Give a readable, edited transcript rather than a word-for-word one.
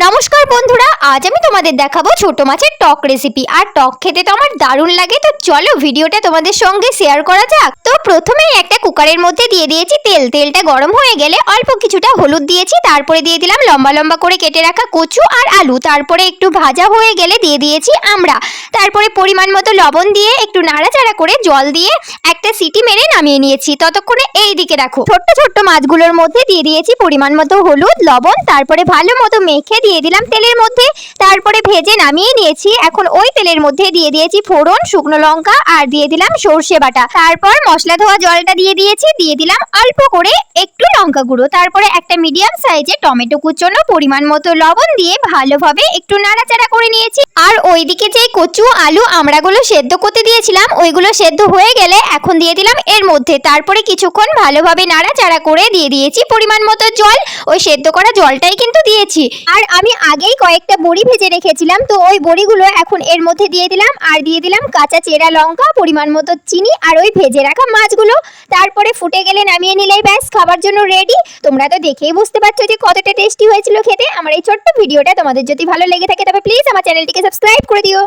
নমস্কার বন্ধুরা, আজ আমি তোমাদের দেখাবো ছোট মাছের টক রেসিপি। আর টক খেতে তো আমার দারুণ লাগে, তো চলো ভিডিওটা তোমাদের সঙ্গে শেয়ার করা যাক। তো প্রথমেই একটা কুকারের মধ্যে দিয়ে দিয়েছি তেল। তেলটা গরম হয়ে গেলে অল্প কিছুটা হলুদ দিয়েছি, তারপরে দিয়ে দিলাম লম্বা লম্বা করে কেটে রাখা কচু আর আলু। তারপরে একটু ভাজা হয়ে গেলে দিয়ে দিয়েছি আমড়া। তারপরে পরিমাণ মতো লবণ দিয়ে একটু নাড়াচাড়া করে জল দিয়ে একটা সিটি মেরে নামিয়ে নিয়েছি। ততক্ষণে এই দিকে রাখো, ছোট্ট ছোট্ট মাছগুলোর মধ্যে দিয়ে দিয়েছি পরিমাণ মতো হলুদ লবণ, তারপরে ভালো মতো মেখে দিয়ে দিলাম তেলের মধ্যে। তারপরে ভেজে নামিয়ে নিয়েছি। এখন ওই তেলের মধ্যে দিয়ে দিয়েছি ফোড়ন, শুকনো লঙ্কা আর দিয়ে দিলাম সর্ষে বাটা। তারপর মশলা ধোয়া জলটা দিয়ে দিয়েছি, দিয়ে দিলাম অল্প করে একটু লঙ্কা গুঁড়ো। তারপরে একটা মিডিয়াম সাইজে টমেটো কুচোনো, পরিমাণ মতো লবণ দিয়ে ভালোভাবে একটু নাড়াচাড়া করে নিয়েছি। আর ওইদিকে যে কচু আলু আমড়াগুলো সেদ্ধ করতে দিয়েছিলাম, ওইগুলো সেদ্ধ হয়ে গেলে এখন দিয়ে দিলাম এর মধ্যে। তারপরে কিছুক্ষণ ভালোভাবে নাড়াচাড়া করে দিয়ে দিয়েছি পরিমাণ মতো জল। ওই সেদ্ধ করা জলটাই কিন্তু দিয়েছি। আর আমি আগেই কয়েকটা বড়ি ভেজে রেখেছিলাম, তো ওই বড়িগুলো এখন এর মধ্যে দিয়ে দিলাম। আর দিয়ে দিলাম কাঁচা চেরা লঙ্কা, পরিমাণ মতো চিনি আর ওই ভেজে রাখা মাছগুলো। তারপরে ফুটে গেলে নামিয়ে নিলেই ব্যাস খাবার জন্য রেডি। তোমরা তো দেখেই বুঝতে পারছো যে কতটা টেস্টি হয়েছিল খেতে। আমার এই ছোট্ট ভিডিওটা তোমাদের যদি ভালো লেগে থাকে তবে প্লিজ আমার চ্যানেলটিকে সাবস্ক্রাইব করে দিও।